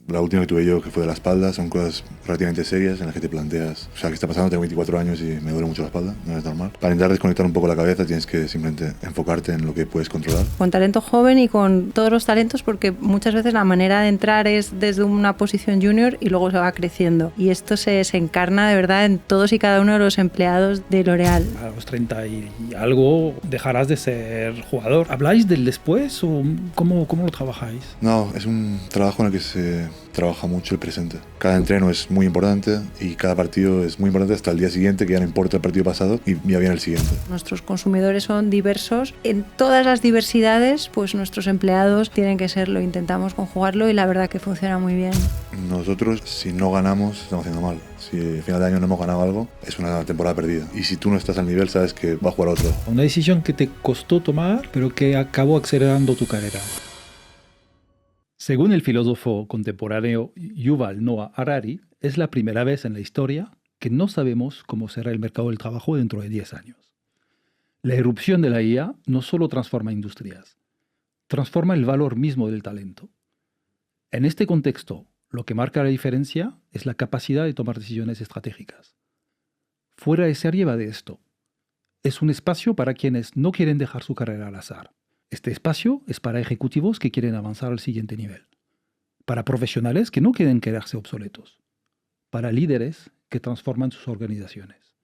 La última que tuve yo, que fue de la espalda, son cosas relativamente serias en las que te planteas, o sea, ¿qué está pasando? Tengo 24 años y me duele mucho la espalda, no es normal. Para intentar desconectar un poco la cabeza tienes que simplemente enfocarte en lo que puedes controlar. Con talento joven y con todos los talentos, porque muchas veces la manera de entrar es desde una posición junior y luego se va creciendo. Y esto se encarna de verdad en todos y cada uno de los empleados de L'Oréal. A los 30 y algo dejarás de ser jugador. ¿Habláis del después o cómo lo trabajáis? No, es un trabajo en el que se trabaja mucho el presente. Cada entreno es muy importante y cada partido es muy importante hasta el día siguiente, que ya no importa el partido pasado y ya viene el siguiente. Nuestros consumidores son diversos. En todas las diversidades, pues nuestros empleados tienen que serlo. Intentamos conjugarlo y la verdad que funciona muy bien. Nosotros, si no ganamos, estamos haciendo mal. Si al final de año no hemos ganado algo, es una temporada perdida. Y si tú no estás al nivel, sabes que va a jugar otro. Una decisión que te costó tomar, pero que acabó acelerando tu carrera. Según el filósofo contemporáneo Yuval Noah Harari, es la primera vez en la historia que no sabemos cómo será el mercado del trabajo dentro de 10 años. La irrupción de la IA no solo transforma industrias, transforma el valor mismo del talento. En este contexto, lo que marca la diferencia es la capacidad de tomar decisiones estratégicas. Fuera de serie va de esto. Es un espacio para quienes no quieren dejar su carrera al azar. Este espacio es para ejecutivos que quieren avanzar al siguiente nivel, para profesionales que no quieren quedarse obsoletos, para líderes que transforman sus organizaciones.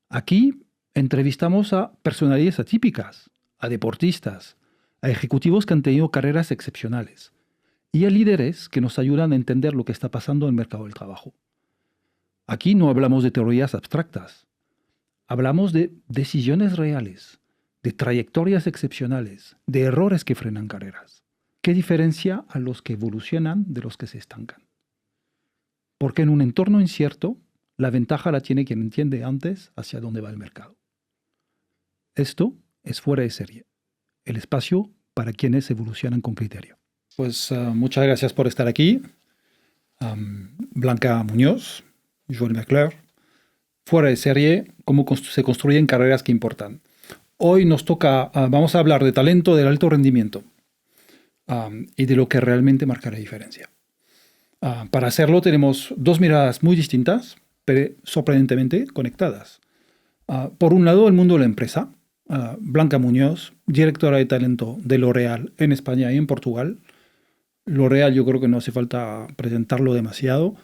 Aquí entrevistamos a personalidades atípicas, a deportistas, a ejecutivos que han tenido carreras excepcionales y a líderes que nos ayudan a entender lo que está pasando en el mercado del trabajo. Aquí no hablamos de teorías abstractas, hablamos de decisiones reales, de trayectorias excepcionales, de errores que frenan carreras. ¿Qué diferencia a los que evolucionan de los que se estancan? Porque en un entorno incierto, la ventaja la tiene quien entiende antes hacia dónde va el mercado. Esto es Fuera de Serie, el espacio para quienes evolucionan con criterio. Pues muchas gracias por estar aquí. Blanca Muñoz, Joel Mercleur. Fuera de Serie, cómo se construyen carreras que importan. Hoy nos toca, vamos a hablar de talento, del alto rendimiento y de lo que realmente marca la diferencia. Para hacerlo tenemos dos miradas muy distintas, pero sorprendentemente conectadas. Por un lado, el mundo de la empresa. Blanca Muñoz, directora de talento de L'Oréal en España y en Portugal. L'Oréal yo creo que no hace falta presentarlo demasiado.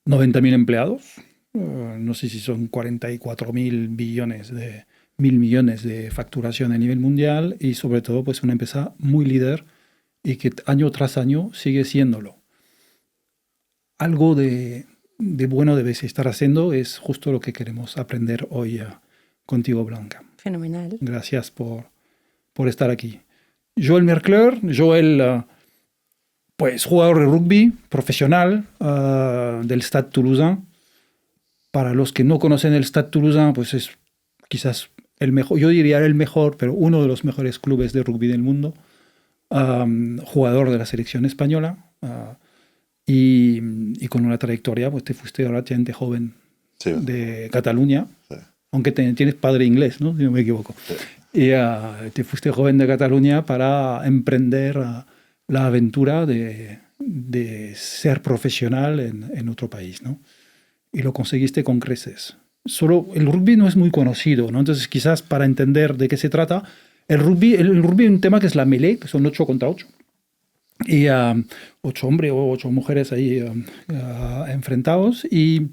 90.000 empleados. No sé si son 44.000 millones de facturación a nivel mundial y sobre todo pues una empresa muy líder y que año tras año sigue siéndolo. Algo de bueno debes estar haciendo, es justo lo que queremos aprender hoy contigo, Blanca. Fenomenal. Gracias por estar aquí. Joel Mercleur, Joel, pues jugador de rugby profesional del Stade Toulousain. Para los que no conocen el Stade Toulousain, pues es quizás el mejor, yo diría el mejor, pero uno de los mejores clubes de rugby del mundo. Jugador de la selección española. Y con una trayectoria, pues te fuiste relativamente joven, sí, de Cataluña, sí, aunque tienes padre inglés, ¿no? Si no me equivoco. Sí. Y te fuiste joven de Cataluña para emprender la aventura de ser profesional en otro país, ¿no? Y lo conseguiste con creces. Solo el rugby no es muy conocido, ¿no? Entonces quizás para entender de qué se trata, el rugby es un tema que es la mêlée, que son 8 contra 8. Y 8 hombres o 8 mujeres ahí enfrentados. Y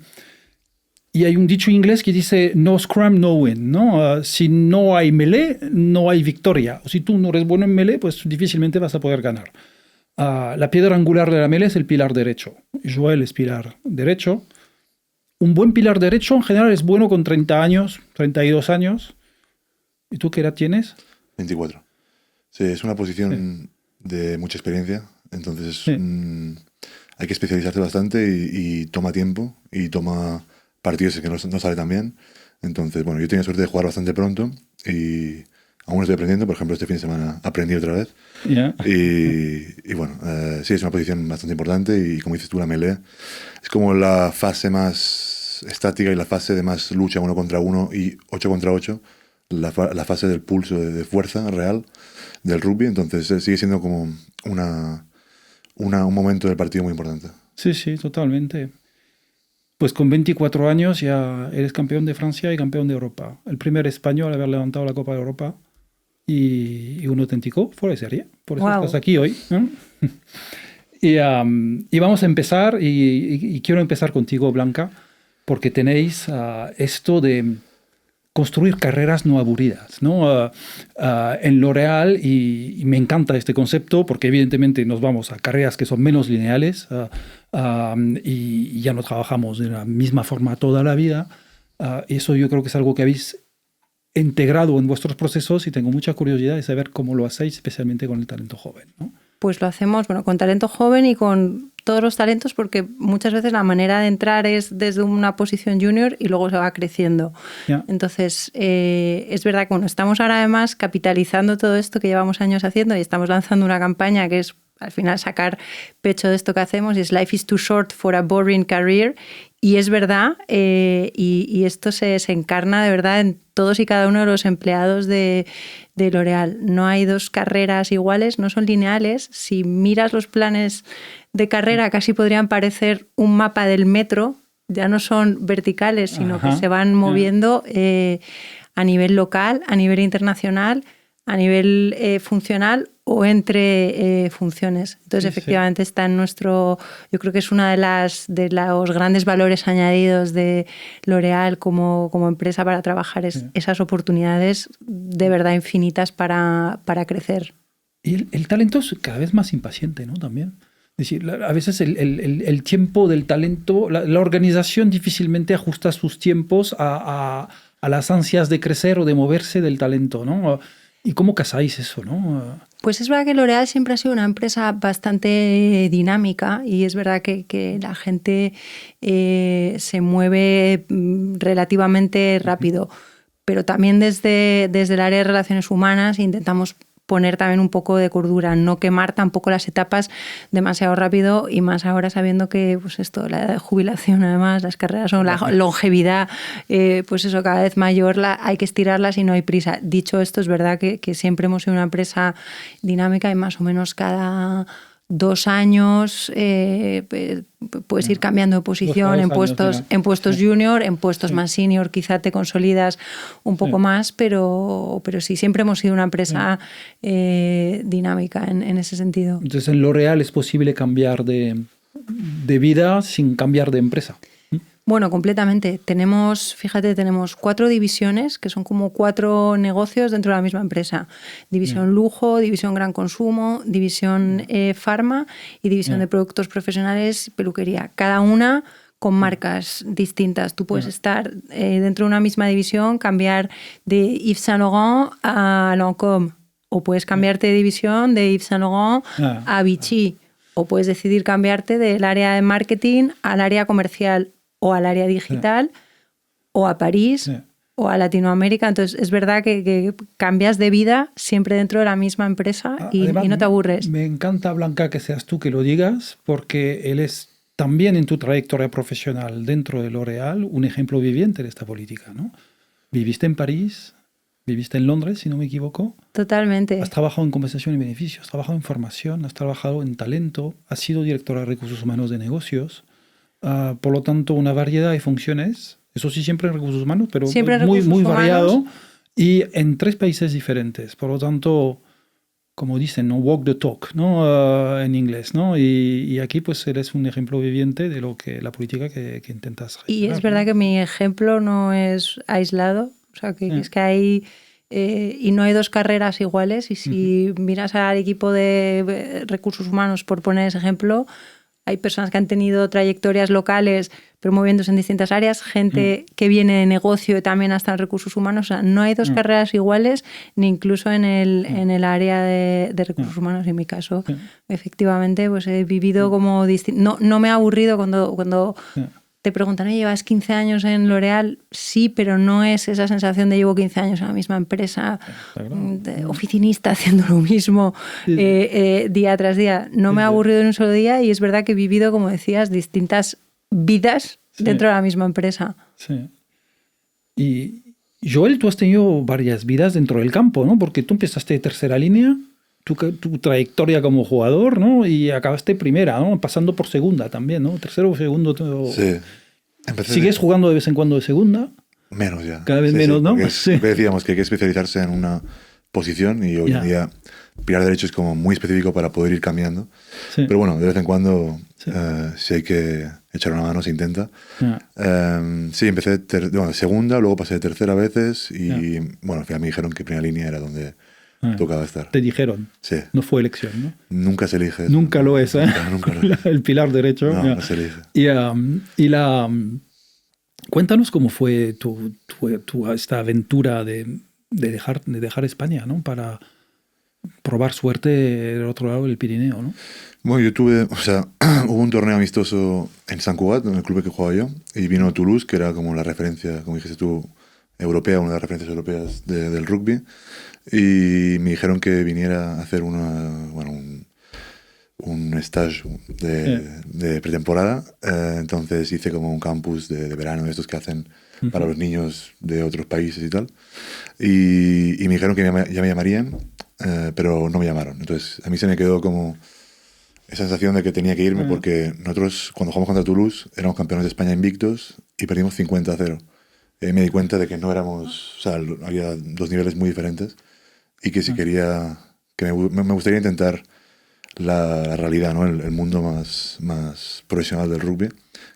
hay un dicho inglés que dice no scrum, no win, ¿no? Si no hay melee, no hay victoria. O si tú no eres bueno en melee, pues difícilmente vas a poder ganar. La piedra angular de la melee es el pilar derecho. Joel es pilar derecho. Un buen pilar derecho en general es bueno con 30 años, 32 años. ¿Y tú qué edad tienes? 24. Sí, es una posición de mucha experiencia, entonces hay que especializarse bastante y toma tiempo y toma partidos que no sale tan bien. Entonces, bueno, yo tenía suerte de jugar bastante pronto y aún estoy aprendiendo. Por ejemplo, este fin de semana aprendí otra vez. Yeah. Y bueno, sí, es una posición bastante importante y como dices tú, la melee es como la fase más estática y la fase de más lucha 1 contra 1 y 8 contra 8, la fase del pulso de fuerza real del rugby. Entonces sigue siendo como una un momento del partido muy importante. Sí, sí, totalmente. Pues con 24 años ya eres campeón de Francia y campeón de Europa. El primer español a haber levantado la Copa de Europa y un auténtico fuera de serie. Por eso estás aquí hoy, ¿no? Y vamos a empezar, y quiero empezar contigo, Blanca, porque tenéis esto de construir carreras no aburridas, ¿no? En L'Oréal, y me encanta este concepto porque evidentemente nos vamos a carreras que son menos lineales y ya no trabajamos de la misma forma toda la vida. Eso yo creo que es algo que habéis integrado en vuestros procesos y tengo mucha curiosidad de saber cómo lo hacéis, especialmente con el talento joven, ¿no? Pues lo hacemos, bueno, con talento joven y con todos los talentos, porque muchas veces la manera de entrar es desde una posición junior y luego se va creciendo. Yeah. Entonces, es verdad que bueno, estamos ahora además capitalizando todo esto que llevamos años haciendo y estamos lanzando una campaña que es al final sacar pecho de esto que hacemos, y es Life is too short for a boring career. Y es verdad, y esto se encarna de verdad en todos y cada uno de los empleados de L'Oréal. No hay dos carreras iguales, no son lineales. Si miras los planes de carrera, casi podrían parecer un mapa del metro. Ya no son verticales, sino que se van moviendo a nivel local, a nivel internacional, a nivel funcional o entre funciones. Entonces, efectivamente, está en nuestro... Yo creo que es una de los grandes valores añadidos de L'Oréal como empresa para trabajar, es esas oportunidades de verdad infinitas para crecer. Y el talento es cada vez más impaciente, ¿no? También. Es decir, a veces el tiempo del talento, la organización difícilmente ajusta sus tiempos a las ansias de crecer o de moverse del talento, ¿no? ¿Y cómo casáis eso, no? Pues es verdad que L'Oréal siempre ha sido una empresa bastante dinámica y es verdad que la gente se mueve relativamente rápido, pero también desde el área de relaciones humanas intentamos poner también un poco de cordura, no quemar tampoco las etapas demasiado rápido, y más ahora sabiendo que pues esto, la edad de jubilación, además las carreras son la longevidad, pues eso, cada vez mayor, hay que estirarlas y no hay prisa. Dicho esto, es verdad que siempre hemos sido una empresa dinámica y más o menos cada 2 años puedes ir cambiando de posición en puestos junior, en puestos más senior quizá te consolidas un poco más, pero sí, siempre hemos sido una empresa dinámica en ese sentido. Entonces en L'Oréal es posible cambiar de vida sin cambiar de empresa. Bueno, completamente. Tenemos 4 divisiones, que son como 4 negocios dentro de la misma empresa. División lujo, división gran consumo, división farma y división de productos profesionales, peluquería. Cada una con marcas distintas. Tú puedes estar dentro de una misma división, cambiar de Yves Saint Laurent a Lancôme, o puedes cambiarte de división de Yves Saint Laurent a Vichy, o puedes decidir cambiarte del área de marketing al área comercial, o al área digital, o a París, o a Latinoamérica. Entonces, es verdad que cambias de vida siempre dentro de la misma empresa y no te aburres. Me encanta, Blanca, que seas tú que lo digas, porque él es también en tu trayectoria profesional dentro de L'Oréal un ejemplo viviente de esta política, ¿no? Viviste en París, viviste en Londres, si no me equivoco. Totalmente. Has trabajado en compensación y beneficios, has trabajado en formación, has trabajado en talento, has sido directora de recursos humanos de negocios. Por lo tanto, una variedad de funciones, eso sí, siempre en recursos humanos, pero muy variado, y en 3 países diferentes. Por lo tanto, como dicen, ¿no? Walk the talk, ¿no? En inglés, ¿no? Y aquí pues eres un ejemplo viviente de lo que la política que intentas gestionar. Y es verdad que mi ejemplo no es aislado, o sea, que es que hay... y no hay 2 carreras iguales, y si miras al equipo de recursos humanos, por poner ese ejemplo, hay personas que han tenido trayectorias locales pero moviéndose en distintas áreas, gente que viene de negocio y también hasta en recursos humanos. O sea, no hay 2 carreras iguales, ni incluso en el área de recursos humanos. En mi caso, efectivamente, pues he vivido como distinto. No me ha aburrido cuando te preguntan, ¿llevas 15 años en L'Oréal? Sí, pero no es esa sensación de llevo 15 años en la misma empresa, oficinista, haciendo lo mismo día tras día. No me ha aburrido en un solo día, y es verdad que he vivido, como decías, distintas vidas dentro de la misma empresa. Sí. Y Joel, tú has tenido varias vidas dentro del campo, ¿no? Porque tú empezaste de tercera línea, tu trayectoria como jugador, ¿no? Y acabaste primera, ¿no? Pasando por segunda también, ¿no? Tercero o segundo. Sí. ¿Sigues jugando de vez en cuando de segunda? Menos ya. Cada vez menos, ¿no? Sí. Decíamos que hay que especializarse en una posición y hoy en día pilar derecho es como muy específico para poder ir cambiando. Sí. Pero bueno, de vez en cuando si hay que echar una mano se intenta. Sí, empecé segunda, luego pasé de tercera a veces y bueno, al final me dijeron que primera línea era donde tocaba estar. Te dijeron. Sí. No fue elección, ¿no? Nunca se elige. Nunca lo es, ¿eh? Nunca lo es. El pilar derecho. No se elige. Cuéntanos cómo fue esta aventura de dejar España, ¿no? Para probar suerte del otro lado del Pirineo, ¿no? Bueno, yo hubo un torneo amistoso en Sant Cugat, en el club que jugaba yo, y vino Toulouse, que era como la referencia, como dijiste tú, europea, una de las referencias europeas del rugby, y me dijeron que viniera a hacer un stage de pretemporada. Entonces hice como un campus de verano de estos que hacen para los niños de otros países y tal. Y me dijeron que ya me llamarían, pero no me llamaron. Entonces a mí se me quedó como esa sensación de que tenía que irme porque nosotros cuando jugamos contra Toulouse éramos campeones de España invictos y perdimos 50-0. Me di cuenta de que no éramos, había dos niveles muy diferentes y que si quería, que me gustaría intentar la realidad, ¿no? El mundo más profesional del rugby,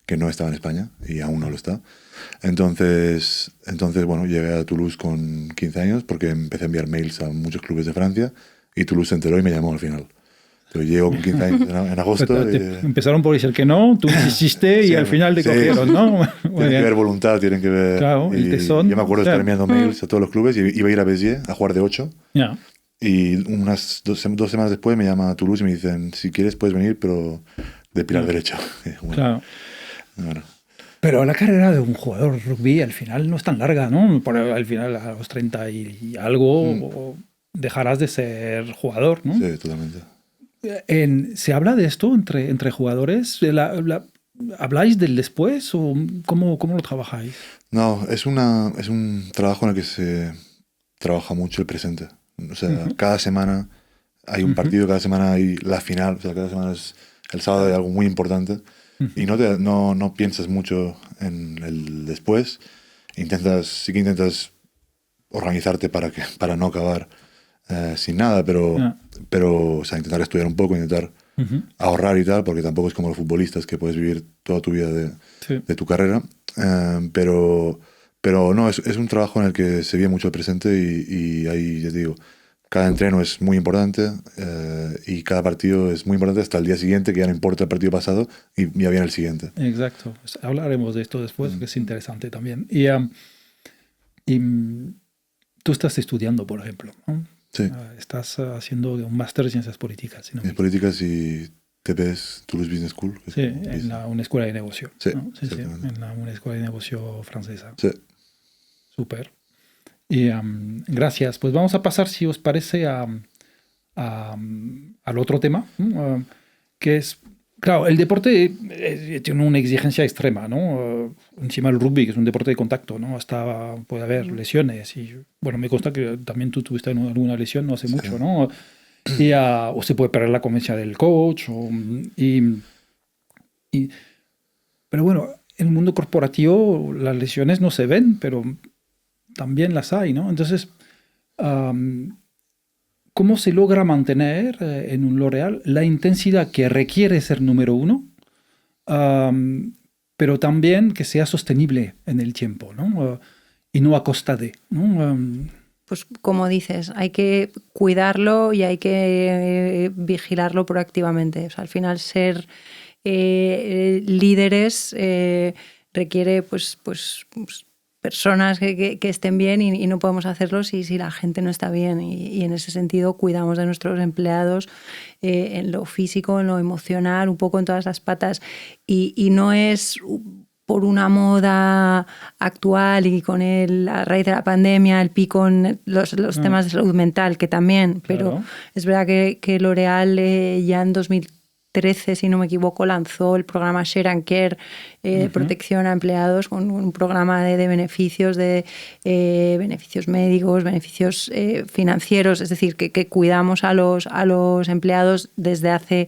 que no estaba en España y aún no lo está. Entonces bueno, llegué a Toulouse con 15 años porque empecé a enviar mails a muchos clubes de Francia y Toulouse se enteró y me llamó al final. Entonces llego con 15 años en agosto. Empezaron por decir que no, tú insististe y al final te cogieron, ¿no? Tienen que ver voluntad, tienen que ver... Claro, el tesón. Yo me acuerdo de estar enviando mails a todos los clubes y iba a ir a Béziers a jugar de 8. Y unas dos semanas después me llama a Toulouse y me dicen, si quieres puedes venir, pero de pilar derecho. Claro. Pero la carrera de un jugador de rugby al final no es tan larga, ¿no? Al final a los 30 y algo dejarás de ser jugador, ¿no? Sí, totalmente. ¿Se habla de esto entre jugadores? ¿Habláis del después o cómo lo trabajáis? No, es un trabajo en el que se trabaja mucho el presente. O sea, cada semana hay un partido, cada semana hay la final, o sea, cada semana es el sábado hay algo muy importante y no piensas mucho en el después. Sí que intentas organizarte para no acabar sin nada, pero o sea, intentar estudiar un poco, intentar ahorrar y tal, porque tampoco es como los futbolistas que puedes vivir toda tu vida de tu carrera. Pero no, es un trabajo en el que se vive mucho el presente y ahí, ya te digo, cada entreno es muy importante y cada partido es muy importante hasta el día siguiente, que ya no importa el partido pasado y ya viene el siguiente. Exacto. Hablaremos de esto después, que es interesante también. Y tú estás estudiando, por ejemplo, ¿no? Sí. Estás haciendo un máster de Ciencias Políticas. Ciencias Políticas y TPS, Toulouse Business School. Sí, en una escuela de negocio. Sí, ¿no? Sí, en una escuela de negocio francesa. Sí. Súper. Y gracias. Pues vamos a pasar, si os parece, al otro tema, que es, claro, el deporte tiene una exigencia extrema, ¿no? Encima el rugby, que es un deporte de contacto, ¿no? Hasta puede haber lesiones. Y bueno, me consta que también tú tuviste alguna lesión no hace mucho, ¿no? Y, o se puede perder la conveniencia del coach. Pero bueno, en el mundo corporativo las lesiones no se ven, pero también las hay, ¿no? Entonces, ¿cómo se logra mantener en un L'Oréal la intensidad que requiere ser número uno, pero también que sea sostenible en el tiempo, ¿no? Y no a costa de, ¿no? Pues como dices, hay que cuidarlo y hay que vigilarlo proactivamente. O sea, al final ser líderes requiere pues personas que estén bien y no podemos hacerlo si la gente no está bien. Y en ese sentido cuidamos de nuestros empleados en lo físico, en lo emocional, un poco en todas las patas. Y no es por una moda actual y con a raíz de la pandemia, el pico en los temas de salud mental, que también, pero es verdad que L'Oréal ya en 2013 2013, si no me equivoco, lanzó el programa Share and Care de protección a empleados, con un programa de beneficios, beneficios médicos, beneficios financieros, es decir, que cuidamos a los empleados desde hace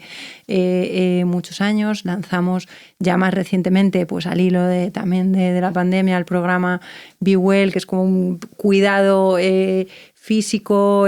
muchos años. Lanzamos ya más recientemente, pues al hilo también de la pandemia, el programa Be Well, que es como un cuidado físico,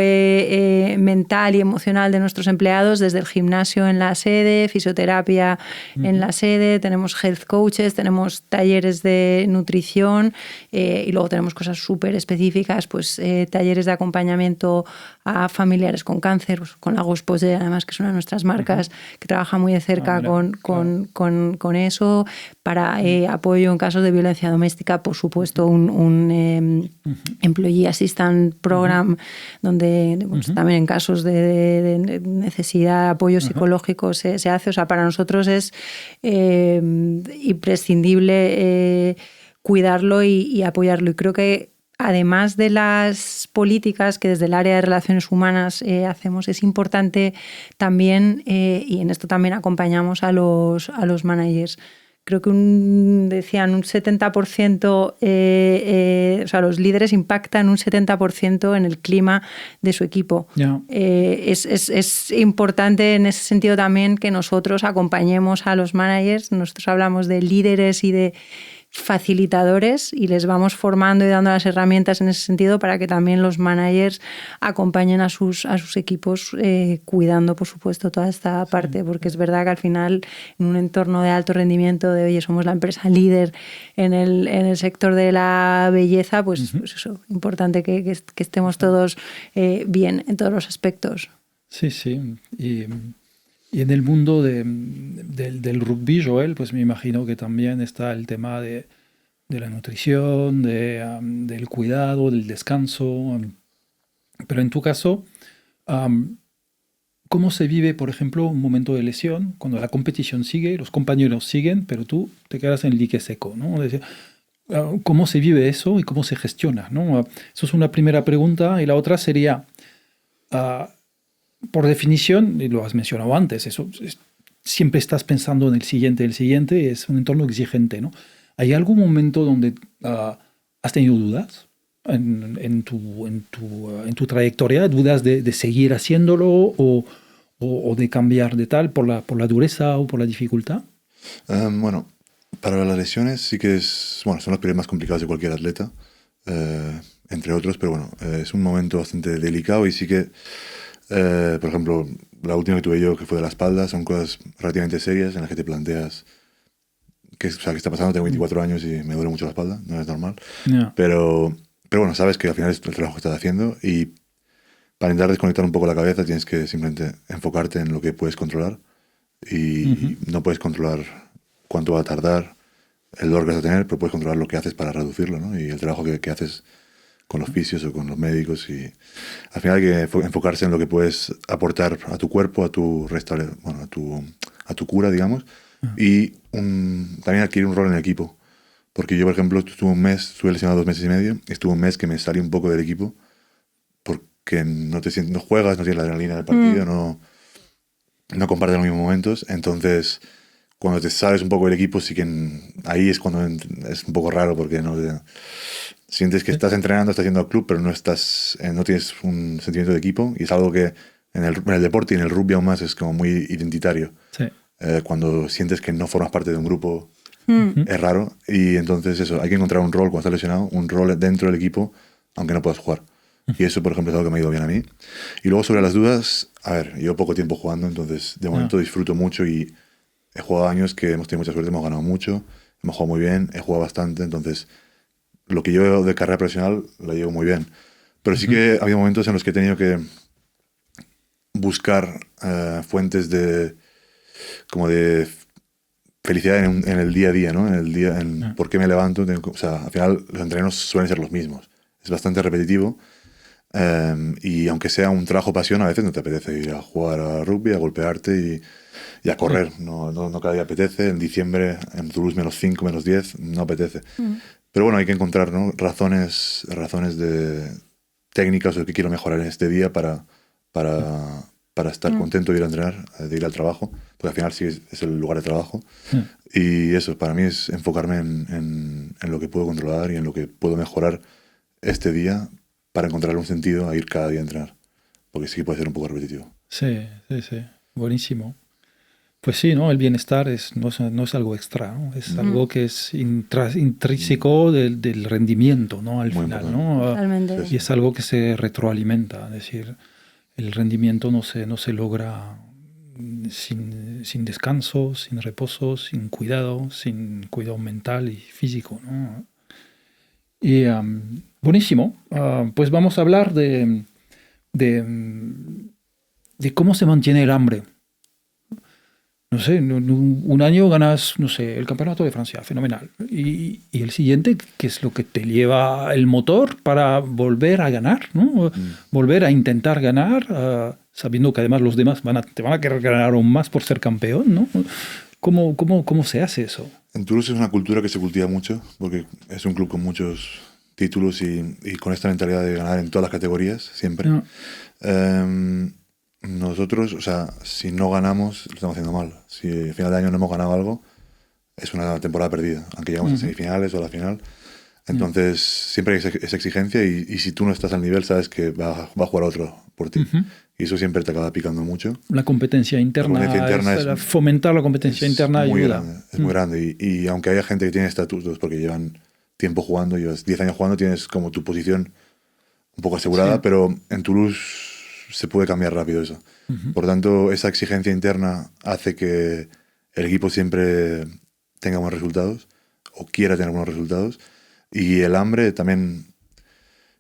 mental y emocional de nuestros empleados, desde el gimnasio en la sede, fisioterapia en la sede, tenemos health coaches, tenemos talleres de nutrición y luego tenemos cosas súper específicas, pues talleres de acompañamiento a familiares con cáncer, pues, con la Gosposé, además, que es una de nuestras marcas que trabaja muy de cerca con eso, para apoyo en casos de violencia doméstica, por supuesto, un Employee Assistance Program, donde pues, también en casos de necesidad de apoyo psicológico se hace. O sea, para nosotros es imprescindible cuidarlo y apoyarlo. Y creo que además de las políticas que desde el área de relaciones humanas hacemos, es importante también, y en esto también acompañamos a los managers. Creo que decían un 70%, o sea, los líderes impactan un 70% en el clima de su equipo. Yeah. Es importante en ese sentido también que nosotros acompañemos a los managers. Nosotros hablamos de líderes y de facilitadores y les vamos formando y dando las herramientas en ese sentido para que también los managers acompañen a sus equipos cuidando, por supuesto, toda esta parte, porque es verdad que al final en un entorno de alto rendimiento, de oye, somos la empresa líder en el sector de la belleza, pues eso, importante que estemos todos bien en todos los aspectos. Sí, sí. Y en el mundo del rugby, Joel, pues me imagino que también está el tema de la nutrición, del cuidado, del descanso. Pero en tu caso, ¿cómo se vive, por ejemplo, un momento de lesión, cuando la competición sigue, los compañeros siguen, pero tú te quedas en dique seco, ¿no? Es decir, ¿cómo se vive eso y cómo se gestiona, ¿no? Eso es una primera pregunta. Y la otra sería... por definición, y lo has mencionado antes, siempre estás pensando en el siguiente, es un entorno exigente, ¿no? ¿Hay algún momento donde has tenido dudas en tu trayectoria, dudas de seguir haciéndolo o de cambiar de tal por la dureza o por la dificultad? Bueno, para las lesiones sí que son los periodos más complicados de cualquier atleta, entre otros, pero bueno, es un momento bastante delicado y sí que por ejemplo, la última que tuve yo, que fue de la espalda, son cosas relativamente serias en las que te planteas qué está pasando. Tengo 24 años y me duele mucho la espalda, no es normal. Yeah. Pero bueno, sabes que al final es el trabajo que estás haciendo y para intentar desconectar un poco la cabeza tienes que simplemente enfocarte en lo que puedes controlar y no puedes controlar cuánto va a tardar, el dolor que vas a tener, pero puedes controlar lo que haces para reducirlo, ¿no? Y el trabajo que haces con los fisios o con los médicos, y al final hay que enfocarse en lo que puedes aportar a tu cuerpo, a tu a tu cura, digamos, y también adquirir un rol en el equipo. Porque yo, por ejemplo, estuve lesionado 2 meses y medio, estuve un mes que me salí un poco del equipo porque no juegas, no tienes la adrenalina del partido, no compartes los mismos momentos, entonces cuando te sales un poco del equipo sí que ahí es cuando es un poco raro porque sientes que estás entrenando, estás yendo al club, pero no tienes un sentimiento de equipo, y es algo que en el deporte y en el rugby aún más es como muy identitario. Sí. Cuando sientes que no formas parte de un grupo es raro, y entonces eso, hay que encontrar un rol cuando estás lesionado, un rol dentro del equipo, aunque no puedas jugar. Y eso, por ejemplo, es algo que me ha ido bien a mí. Y luego sobre las dudas, a ver, llevo poco tiempo jugando, entonces de momento disfruto mucho y he jugado años que hemos tenido mucha suerte, hemos ganado mucho, hemos jugado muy bien, he jugado bastante, entonces lo que yo de carrera profesional la llevo muy bien. Pero sí que ha habido momentos en los que he tenido que buscar fuentes de felicidad en el día a día, ¿no? En por qué me levanto. O sea, al final los entrenos suelen ser los mismos. Es bastante repetitivo. Y aunque sea un trabajo pasión, a veces no te apetece ir a jugar a rugby, a golpearte y a correr. No cada día apetece. En diciembre, en Toulouse, -5, -10, no apetece. Pero bueno, hay que encontrar, ¿no? razones de técnicas o que quiero mejorar en este día para para estar contento de ir a entrenar, de ir al trabajo, porque al final sí es el lugar de trabajo. Y eso, para mí es enfocarme en lo que puedo controlar y en lo que puedo mejorar este día para encontrar un sentido a ir cada día a entrenar, porque sí que puede ser un poco repetitivo. Sí, sí, sí. Buenísimo. Pues sí, ¿no? El bienestar no es algo extra, ¿no? Es algo que es intrínseco del rendimiento, ¿no? Al Muy final, importante. ¿no? Totalmente. Y es algo que se retroalimenta, es decir, el rendimiento no se logra sin descanso, sin reposo, sin cuidado mental y físico, ¿no? Y buenísimo. Pues vamos a hablar de cómo se mantiene el hambre. No sé, un año ganas, no sé, el Campeonato de Francia, fenomenal. Y el siguiente, ¿qué es lo que te lleva el motor para volver a ganar, ¿no? Volver a intentar ganar, sabiendo que además los demás te van a querer ganar aún más por ser campeón, ¿no? ¿Cómo se hace eso? En Toulouse es una cultura que se cultiva mucho, porque es un club con muchos títulos y con esta mentalidad de ganar en todas las categorías, siempre. No. Nosotros, o sea, si no ganamos, lo estamos haciendo mal. Si al final de año no hemos ganado algo, es una temporada perdida, aunque llegamos a semifinales o a la final. Entonces, siempre hay esa exigencia y si tú no estás al nivel, sabes que va a jugar otro por ti. Y eso siempre te acaba picando mucho. La competencia interna, es fomentar la competencia interna muy ayuda. Grande, es muy grande. Y aunque haya gente que tiene estatutos porque llevan tiempo jugando, llevas 10 años jugando, tienes como tu posición un poco asegurada, pero en Toulouse se puede cambiar rápido eso. Por tanto, esa exigencia interna hace que el equipo siempre tenga buenos resultados o quiera tener buenos resultados. Y el hambre también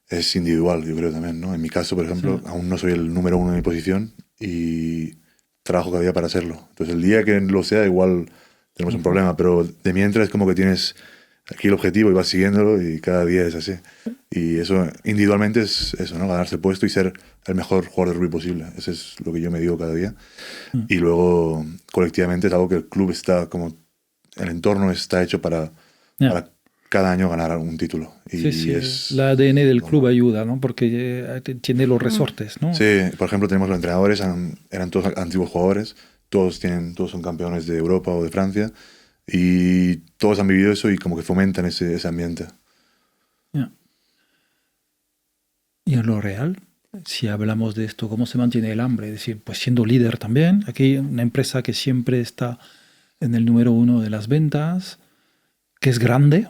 es individual, yo creo también, ¿no? En mi caso, por ejemplo, aún no soy el número uno en mi posición y trabajo cada día para serlo. Entonces, el día que lo sea, igual tenemos un problema, pero de mientras es como que tienes aquí el objetivo y vas siguiéndolo y cada día es así. Y eso individualmente es eso, ¿no? Ganarse el puesto y ser el mejor jugador de rugby posible. Eso es lo que yo me digo cada día. Y luego, colectivamente, es algo que el club está como... El entorno está hecho para cada año ganar un título. Y es la ADN del club ayuda, ¿no? Porque tiene los resortes, ¿no? Sí, por ejemplo, tenemos los entrenadores, eran todos antiguos jugadores, todos son campeones de Europa o de Francia, y todos han vivido eso y como que fomentan ese ambiente. Y en lo real, si hablamos de esto, ¿cómo se mantiene el hambre? Es decir, pues siendo líder también, aquí una empresa que siempre está en el número uno de las ventas, que es grande,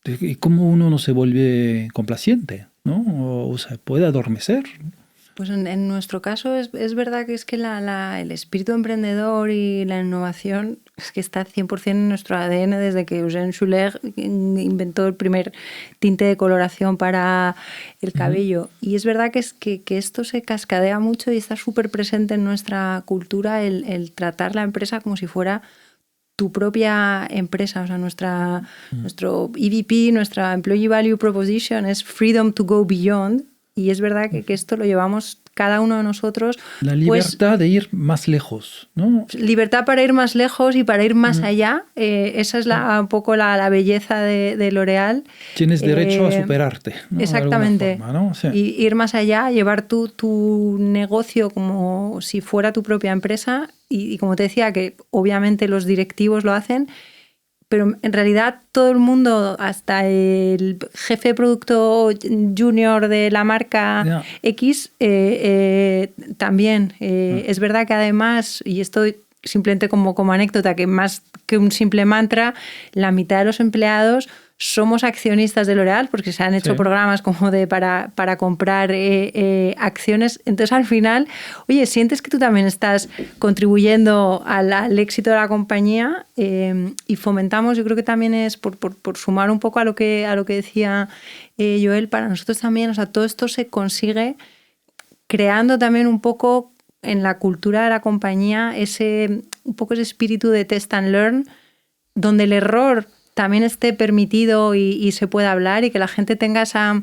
¿y cómo uno no se vuelve complaciente, ¿no? O sea, puede adormecer. Pues en nuestro caso es verdad que es que el espíritu emprendedor y la innovación es que está 100% en nuestro ADN desde que Eugène Schuller inventó el primer tinte de coloración para el cabello. Y es verdad que esto se cascadea mucho y está súper presente en nuestra cultura el tratar la empresa como si fuera tu propia empresa. O sea, nuestro EVP, nuestra Employee Value Proposition es Freedom to Go Beyond. Y es verdad que esto lo llevamos cada uno de nosotros. La libertad de ir más lejos, ¿no? Libertad para ir más lejos y para ir más allá. Esa es un poco la belleza de L'Oréal. Tienes derecho a superarte, ¿no? Exactamente. Forma, ¿no? Sí. Y ir más allá, llevar tu negocio como si fuera tu propia empresa. Y como te decía, que obviamente los directivos lo hacen, pero en realidad todo el mundo, hasta el jefe de producto junior de la marca X, también. Es verdad que además, y esto simplemente como anécdota, que más que un simple mantra, la mitad de los empleados somos accionistas de L'Oréal, porque se han hecho programas como para comprar acciones. Entonces, al final, oye, sientes que tú también estás contribuyendo al éxito de la compañía y fomentamos, yo creo que también es por sumar un poco a lo que decía Joel, para nosotros también, o sea, todo esto se consigue creando también un poco en la cultura de la compañía un poco ese espíritu de test and learn, donde el error también esté permitido y se pueda hablar y que la gente tenga esa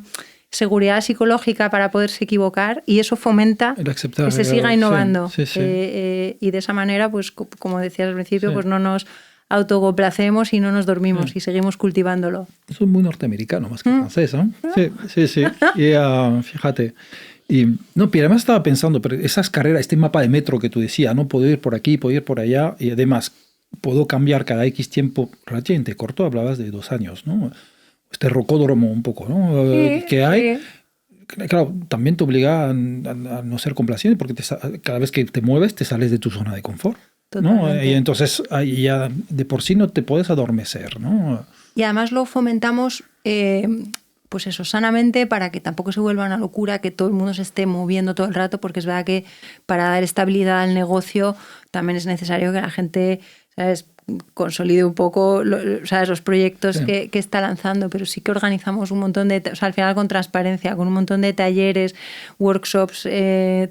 seguridad psicológica para poderse equivocar, y eso fomenta que se siga innovando. Y de esa manera, pues como decías al principio, pues no nos autocomplacemos y no nos dormimos y seguimos cultivándolo. Eso es muy norteamericano más que francés, ¿no? Sí. Y, fíjate. Y no, pero además estaba pensando, pero esas carreras, este mapa de metro que tú decías, no puedo ir por aquí, puedo ir por allá, y además puedo cambiar cada X tiempo relativamente corto, hablabas de 2 años, ¿no? Este rocódromo un poco, ¿no? Sí, Que hay. sí. Claro, también te obliga a no ser complaciente porque cada vez que te mueves te sales de tu zona de confort, ¿no? Totalmente. Y entonces ahí ya de por sí no te puedes adormecer, ¿no? Y además lo fomentamos, pues eso, sanamente, para que tampoco se vuelva una locura que todo el mundo se esté moviendo todo el rato, porque es verdad que para dar estabilidad al negocio también es necesario que la gente, ¿sabes?, consolide un poco ¿sabes?, los proyectos Sí. que está lanzando, pero sí que organizamos un montón de, o sea, al final con transparencia, con un montón de talleres, workshops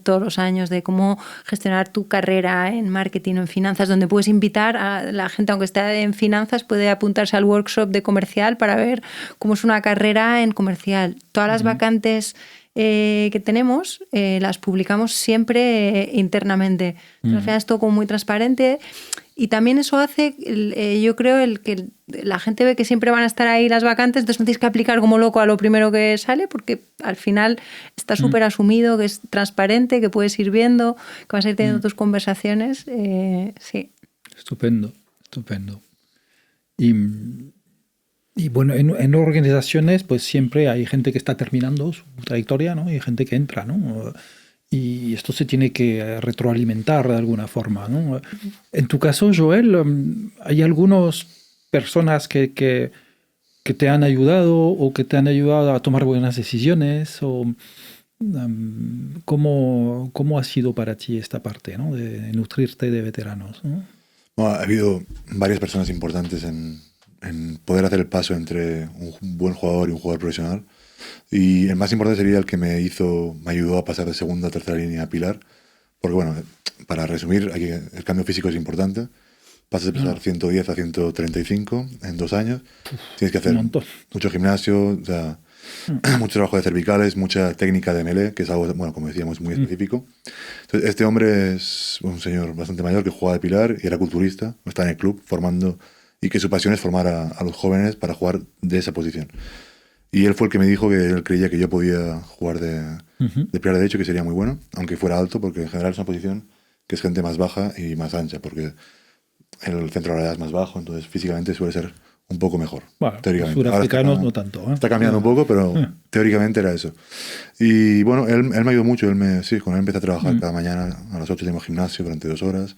todos los años de cómo gestionar tu carrera en marketing o en finanzas, donde puedes invitar a la gente, aunque esté en finanzas, puede apuntarse al workshop de comercial para ver cómo es una carrera en comercial. Todas las vacantes que tenemos las publicamos siempre internamente. Entonces, al final es todo como muy transparente. Y también eso hace, yo creo, que la gente ve que siempre van a estar ahí las vacantes, entonces no tienes que aplicar como loco a lo primero que sale, porque al final está súper asumido, que es transparente, que puedes ir viendo, que vas a ir teniendo tus conversaciones. Sí. Estupendo, estupendo. Y bueno, en organizaciones pues siempre hay gente que está terminando su trayectoria, ¿no? Y hay gente que entra, ¿no? Y esto se tiene que retroalimentar de alguna forma, ¿no? En tu caso, Joel, ¿hay algunas personas que te han ayudado o que te han ayudado a tomar buenas decisiones? O, ¿cómo ha sido para ti esta parte, ¿no?, de nutrirte de veteranos, ¿no? Bueno, ha habido varias personas importantes en poder hacer el paso entre un buen jugador y un jugador profesional. Y el más importante sería el que me ayudó a pasar de segunda a tercera línea a pilar. Porque bueno, para resumir, el cambio físico es importante. Pasas de pesar 110 a 135 en 2 años. Tienes que hacer mucho gimnasio, o sea, mucho trabajo de cervicales, mucha técnica de melee, que es algo, bueno, como decíamos, muy específico. Entonces, este hombre es un señor bastante mayor que jugaba de pilar y era culturista, está en el club formando, y que su pasión es formar a los jóvenes para jugar de esa posición. Y él fue el que me dijo que él creía que yo podía jugar de pilar derecho, que sería muy bueno, aunque fuera alto, porque en general es una posición que es gente más baja y más ancha, porque el centro de gravedad es más bajo, entonces físicamente suele ser un poco mejor. Bueno, teóricamente. los surafricanos no tanto. Está cambiando un poco, pero teóricamente era eso. Y bueno, él me ayudó mucho. Con él empecé a trabajar cada mañana a las 8 tenemos gimnasio durante 2 horas.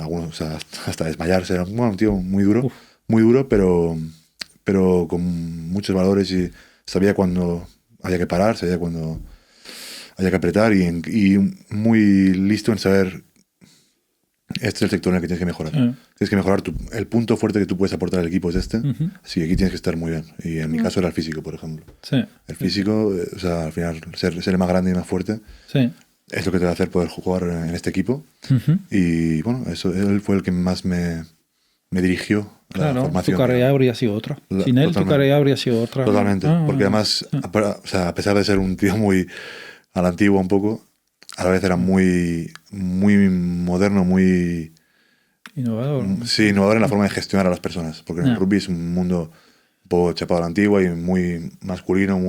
Algunos, o sea, hasta desmayarse. Era un tío muy duro, pero con muchos valores y sabía cuándo había que parar, sabía cuándo había que apretar y muy listo en saber este es el sector en el que tienes que mejorar. Tienes que mejorar el punto fuerte que tú puedes aportar al equipo es este. Sí, aquí tienes que estar muy bien. Y en mi caso era el físico, por ejemplo. Sí. El físico, o sea, al final, ser el más grande y más fuerte es lo que te va a hacer poder jugar en este equipo. Y bueno, él fue el que más me dirigió a la formación. Tu carrera habría sido otra. Sin él, tu carrera habría sido otra. Totalmente. Porque además, o sea, a pesar de ser un tío muy a la antigua un poco, a la vez era muy moderno, muy innovador. Sí, innovador en la forma de gestionar a las personas. Porque en el rugby es un mundo un poco chapado a la antigua y muy masculino,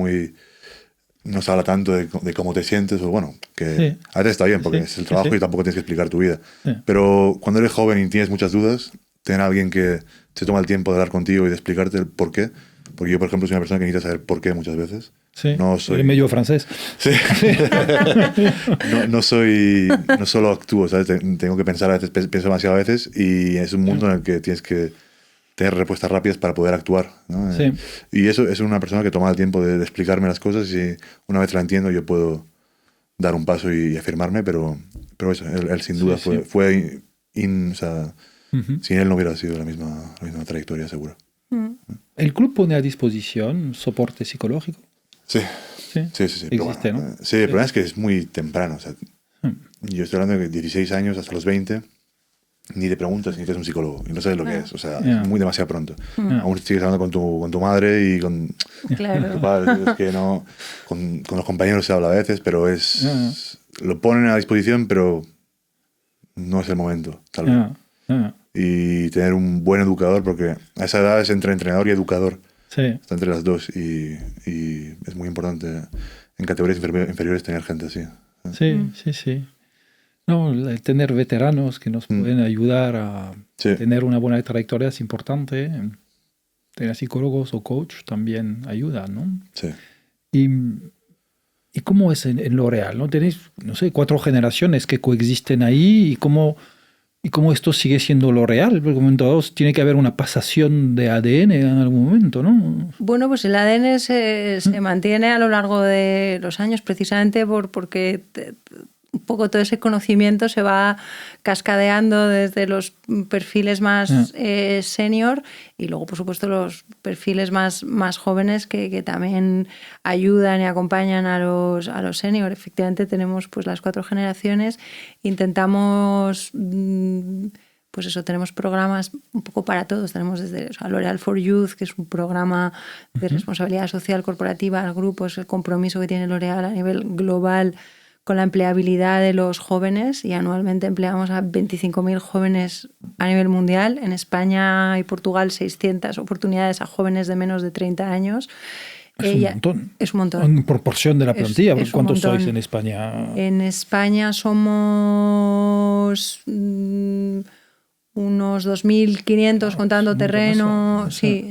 no se habla tanto de cómo te sientes, o bueno, que a veces está bien porque es el trabajo y tampoco tienes que explicar tu vida. Pero cuando eres joven y tienes muchas dudas, tener a alguien que se toma el tiempo de hablar contigo y de explicarte el por qué. Porque yo, por ejemplo, soy una persona que necesita saber por qué muchas veces. Sí, no soy medio francés. Sí. no solo actúo, ¿sabes? Tengo que pensar a veces, pienso demasiado a veces y es un mundo en el que tienes que tener respuestas rápidas para poder actuar, ¿no? Sí. Y eso es una persona que toma el tiempo de explicarme las cosas y una vez la entiendo yo puedo dar un paso y afirmarme, pero eso, él sin duda fue o sea, sin él no hubiera sido la misma trayectoria, seguro. ¿El club pone a disposición soporte psicológico? Sí. Existe, ¿no? Sí, el problema es que es muy temprano. O sea, yo estoy hablando de 16 años hasta los 20, ni te preguntas si necesitas un psicólogo y no sabes lo que es. O sea, es muy demasiado pronto. Aún sigues hablando con tu madre y con tu padre. Es que no, con los compañeros se habla a veces, pero lo ponen a disposición, pero no es el momento, tal vez. Y tener un buen educador, porque a esa edad es entre entrenador y educador. Está entre las dos y es muy importante en categorías inferiores tener gente así. Sí. No, tener veteranos que nos pueden ayudar a tener una buena trayectoria es importante. Tener psicólogos o coach también ayuda, ¿no? Sí. ¿Y cómo es en L'Oréal? ¿No? Tenéis, no sé, 4 generaciones que coexisten ahí y cómo esto sigue siendo L'Oréal. Porque en un momento dado tiene que haber una pasación de ADN en algún momento, ¿no? Bueno, pues el ADN se mantiene a lo largo de los años precisamente porque un poco todo ese conocimiento se va cascadeando desde los perfiles más senior y luego, por supuesto, los perfiles más jóvenes que también ayudan y acompañan a los senior. Efectivamente, tenemos pues las 4 generaciones. Intentamos... Pues eso, tenemos programas un poco para todos. Tenemos desde L'Oréal for Youth, que es un programa de responsabilidad social corporativa al grupo, es el compromiso que tiene L'Oréal a nivel global con la empleabilidad de los jóvenes, y anualmente empleamos a 25.000 jóvenes a nivel mundial. En España y Portugal 600 oportunidades a jóvenes de menos de 30 años. Es un montón. Es un montón. En proporción de la plantilla. ¿Cuántos sois en España? En España somos unos 2.500 contando terreno. Sí.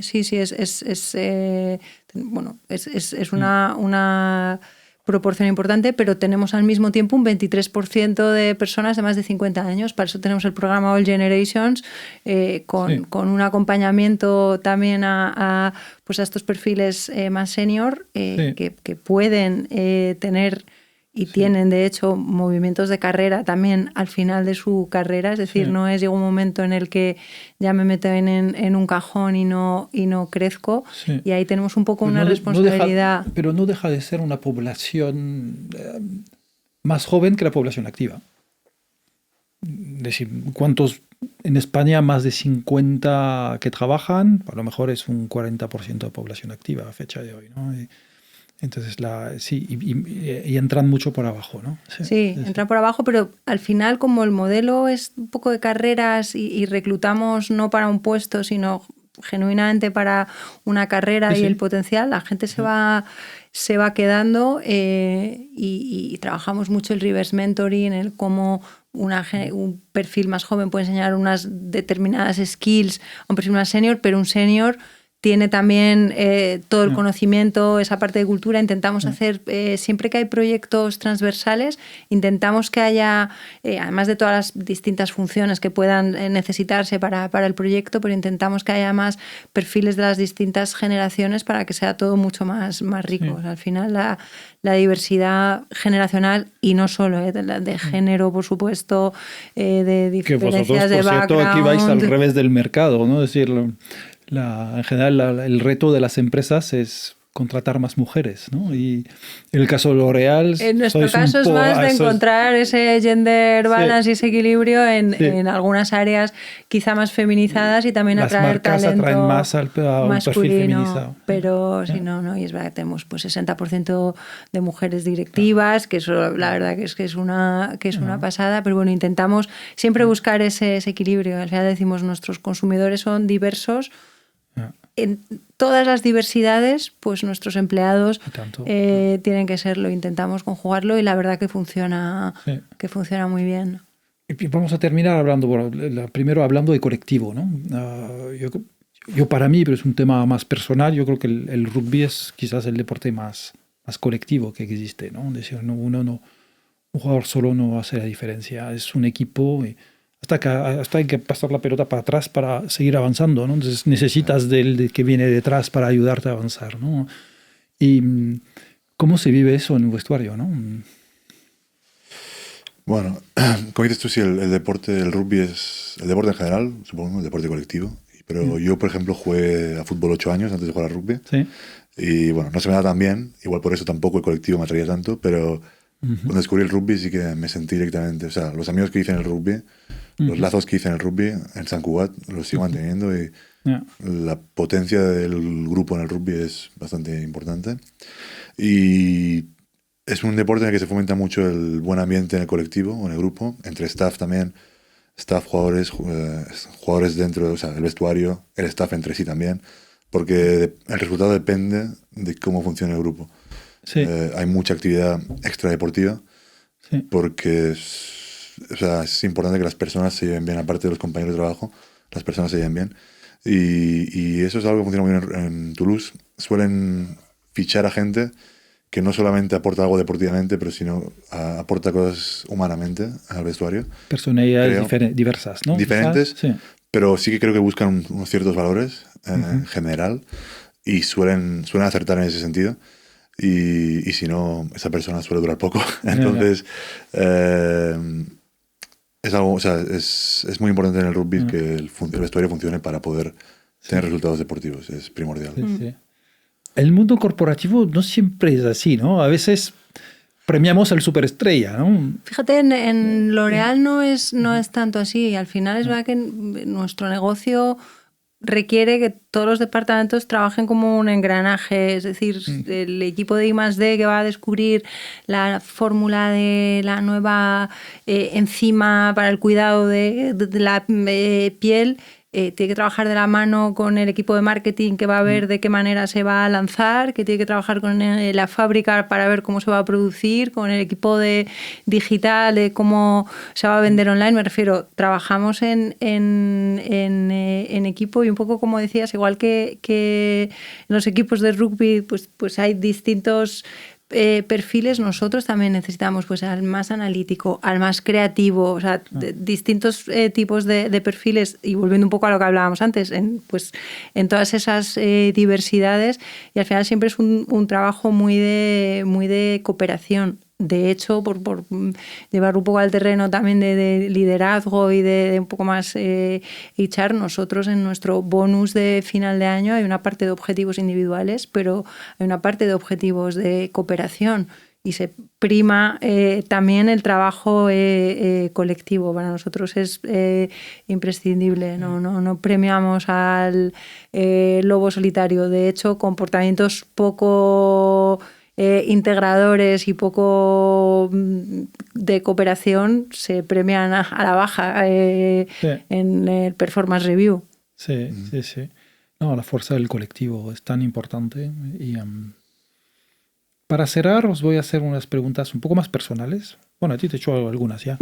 Es una proporción importante, pero tenemos al mismo tiempo un 23% de personas de más de 50 años. Para eso tenemos el programa All Generations, con un acompañamiento también a estos perfiles más senior, que pueden tener y tienen, de hecho, movimientos de carrera también al final de su carrera. Es decir, no es llega un momento en el que ya me meto en un cajón y no crezco. Y ahí tenemos un poco una responsabilidad. Pero no deja de ser una población más joven que la población activa. Es decir, ¿cuántos en España más de 50 que trabajan? A lo mejor es un 40% de población activa a fecha de hoy, ¿no? Entonces, y entran mucho por abajo, ¿no? Sí, entran por abajo, pero al final, como el modelo es un poco de carreras y reclutamos no para un puesto, sino genuinamente para una carrera y el potencial, la gente se va quedando, y trabajamos mucho el reverse mentoring, el cómo un perfil más joven puede enseñar unas determinadas skills a un perfil más senior, pero un senior tiene también todo el conocimiento, esa parte de cultura. Intentamos hacer, siempre que hay proyectos transversales, intentamos que haya, además de todas las distintas funciones que puedan necesitarse para el proyecto, pero intentamos que haya más perfiles de las distintas generaciones para que sea todo mucho más rico. Al final, la diversidad generacional, y no solo de género, por supuesto, de diferencias de background. Que vosotros, por cierto, aquí vais al revés del mercado, ¿no? Es decir, en general, el reto de las empresas es contratar más mujeres, ¿no? Y en el caso de L'Oréal... En nuestro caso es más de encontrar ese gender balance y ese equilibrio en algunas áreas quizá más feminizadas, y también atraer talento más a un perfil feminizado. Pero si no, y es verdad que tenemos pues 60% de mujeres directivas, que eso la verdad que es una pasada, pero bueno, intentamos siempre buscar ese equilibrio. Al final decimos, nuestros consumidores son diversos. En todas las diversidades, pues nuestros empleados tienen que serlo. Intentamos conjugarlo y la verdad que funciona muy bien. Y vamos a terminar primero hablando de colectivo, ¿no? Yo para mí, pero es un tema más personal, yo creo que el rugby es quizás el deporte más colectivo que existe, ¿no? Es decir, un jugador solo no hace la diferencia, es un equipo. Hasta hay que pasar la pelota para atrás para seguir avanzando, ¿no? Entonces necesitas del que viene detrás para ayudarte a avanzar, ¿no? ¿Y cómo se vive eso en un vestuario, no? Bueno, como dices tú, sí, el deporte, el rugby es el deporte en general, supongo, el deporte colectivo. Pero yo, por ejemplo, jugué a fútbol 8 años antes de jugar a rugby. Sí. Y bueno, no se me da tan bien, igual por eso tampoco el colectivo me atraía tanto, pero cuando descubrí el rugby sí que me sentí directamente, o sea, los amigos que hice en el rugby, los lazos que hice en el rugby, en Sant Cugat, los sigo manteniendo, y la potencia del grupo en el rugby es bastante importante. Y es un deporte en el que se fomenta mucho el buen ambiente en el colectivo o en el grupo, entre staff también, jugadores dentro, o sea, el vestuario, el staff entre sí también, porque el resultado depende de cómo funciona el grupo. Sí. Hay mucha actividad extradeportiva Sí. porque es importante que las personas se lleven bien, aparte de los compañeros de trabajo, las personas se lleven bien. Y eso es algo que funciona muy bien en Toulouse. Suelen fichar a gente que no solamente aporta algo deportivamente, pero sino aporta cosas humanamente al vestuario. Personalidades diversas, ¿no? Diferentes, Sí. pero sí que creo que buscan unos ciertos valores en general y suelen acertar en ese sentido. Y si no, esa persona suele durar poco. Entonces, es algo, o sea, es muy importante en el rugby que el vestuario funcione para poder tener resultados deportivos. Es primordial. Sí, sí. El mundo corporativo no siempre es así, ¿no? A veces premiamos al superestrella, ¿no? Fíjate, en L'Oréal no es tanto así. Al final es verdad que nuestro negocio requiere que todos los departamentos trabajen como un engranaje, es decir, el equipo de I+D que va a descubrir la fórmula de la nueva enzima para el cuidado de la piel, tiene que trabajar de la mano con el equipo de marketing que va a ver de qué manera se va a lanzar, que tiene que trabajar con la fábrica para ver cómo se va a producir, con el equipo de digital de cómo se va a vender online. Me refiero, trabajamos en equipo y un poco como decías, igual que en los equipos de rugby pues hay distintos perfiles, nosotros también necesitamos pues al más analítico, al más creativo, o sea, distintos tipos de perfiles, y volviendo un poco a lo que hablábamos antes, en todas esas diversidades, y al final siempre es un trabajo muy de cooperación. De hecho, por llevar un poco al terreno también de liderazgo y de un poco más HR, nosotros en nuestro bonus de final de año hay una parte de objetivos individuales, pero hay una parte de objetivos de cooperación y se prima también el trabajo colectivo. Para nosotros es imprescindible, no premiamos al lobo solitario. De hecho, comportamientos poco integradores y poco de cooperación se premian a la baja en el performance review. Sí. No, la fuerza del colectivo es tan importante. Y para cerrar os voy a hacer unas preguntas un poco más personales. Bueno, a ti te he hecho algunas ya.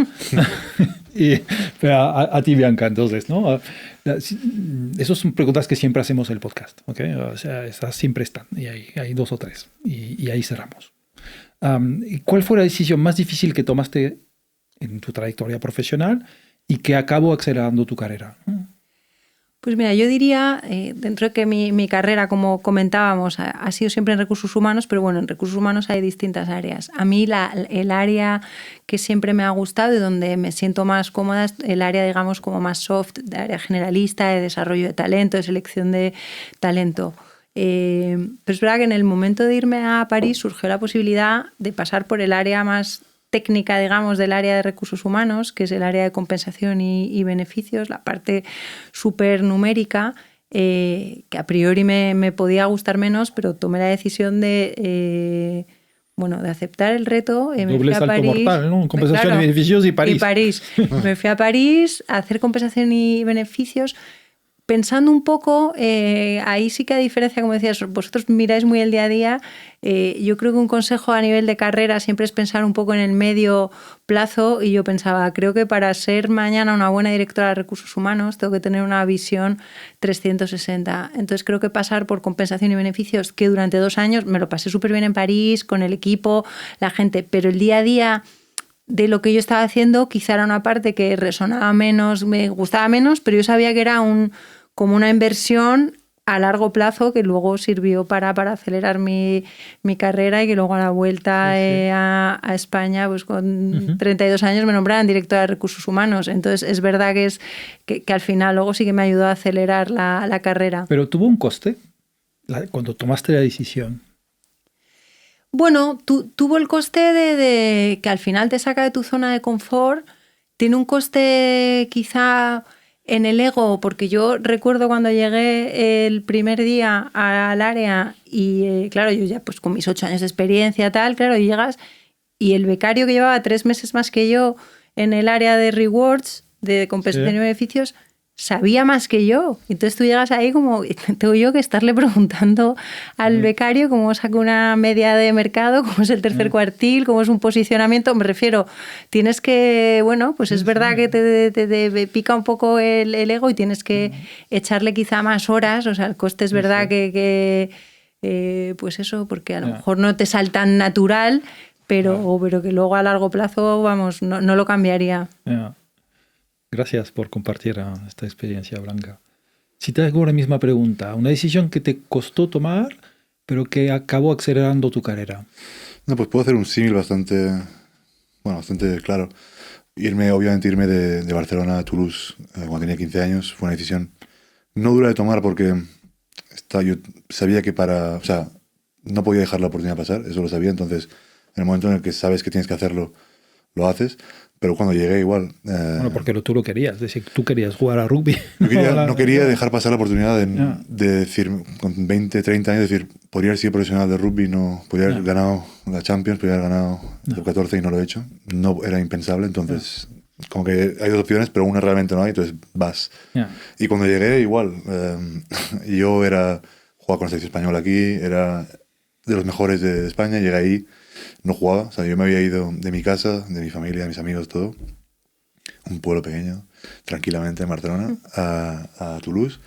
Pero a ti, Bianca, entonces, ¿no? Esas son preguntas que siempre hacemos en el podcast, ¿ok? O sea, esas siempre están, y hay 2 o 3, y ahí cerramos. ¿Cuál fue la decisión más difícil que tomaste en tu trayectoria profesional y que acabó acelerando tu carrera? Pues mira, yo diría, dentro de que mi carrera, como comentábamos, ha sido siempre en recursos humanos, pero bueno, en recursos humanos hay distintas áreas. A mí el área que siempre me ha gustado y donde me siento más cómoda es el área, digamos, como más soft, de área generalista, de desarrollo de talento, de selección de talento. Pero es verdad que en el momento de irme a París surgió la posibilidad de pasar por el área más técnica, digamos, del área de recursos humanos, que es el área de compensación y beneficios, la parte súper numérica, que a priori me podía gustar menos, pero tomé la decisión de aceptar el reto. Doble salto mortal, ¿no? Compensación y beneficios y París. Me fui a París a hacer compensación y beneficios, pensando un poco, ahí sí que a diferencia, como decías, vosotros miráis muy el día a día, yo creo que un consejo a nivel de carrera siempre es pensar un poco en el medio plazo, y yo pensaba, creo que para ser mañana una buena directora de recursos humanos tengo que tener una visión 360. Entonces creo que pasar por compensación y beneficios, que durante 2 años me lo pasé súper bien en París, con el equipo, la gente, pero el día a día de lo que yo estaba haciendo quizá era una parte que resonaba menos, me gustaba menos, pero yo sabía que era como una inversión a largo plazo que luego sirvió para acelerar mi carrera, y que luego a la vuelta a España, pues con 32 años me nombraron directora de recursos humanos. Entonces es verdad que al final luego sí que me ayudó a acelerar la carrera. ¿Pero tuvo un coste cuando tomaste la decisión? Bueno, tuvo el coste de que al final te saca de tu zona de confort. Tiene un coste quizá en el ego, porque yo recuerdo cuando llegué el primer día al área y claro, yo ya pues con mis 8 años de experiencia tal, claro, y llegas y el becario que llevaba 3 meses más que yo en el área de rewards, de compensación y beneficios, sabía más que yo. Entonces tú llegas ahí como, tengo yo que estarle preguntando al becario cómo saca una media de mercado, cómo es el tercer cuartil, cómo es un posicionamiento. Me refiero, tienes que, bueno, pues es verdad que te pica un poco el ego y tienes que echarle quizá más horas. O sea, el coste es verdad que pues eso, porque a lo mejor no te sale tan natural, pero que luego a largo plazo, vamos, no lo cambiaría. Gracias por compartir esta experiencia, Blanca. Si te hago la misma pregunta, una decisión que te costó tomar, pero que acabó acelerando tu carrera. No, pues puedo hacer un símil bastante claro. Obviamente irme de Barcelona a Toulouse cuando tenía 15 años fue una decisión no dura de tomar porque yo sabía que o sea, no podía dejar la oportunidad pasar, eso lo sabía, entonces en el momento en el que sabes que tienes que hacerlo, lo haces. Pero cuando llegué igual... Bueno, porque tú lo querías, es decir, tú querías jugar a rugby. No quería dejar pasar la oportunidad de decir, con 20, 30 años, decir, podría haber sido profesional de rugby, podría haber ganado la Champions, podría haber ganado el 14 y no lo he hecho. No, era impensable, entonces como que hay dos opciones, pero una realmente no hay, entonces vas. Y cuando llegué igual, yo jugaba con la selección española aquí, era de los mejores de España, llegué ahí. No jugaba, o sea, yo me había ido de mi casa, de mi familia, de mis amigos, todo, un pueblo pequeño, tranquilamente en Barcelona, a Toulouse.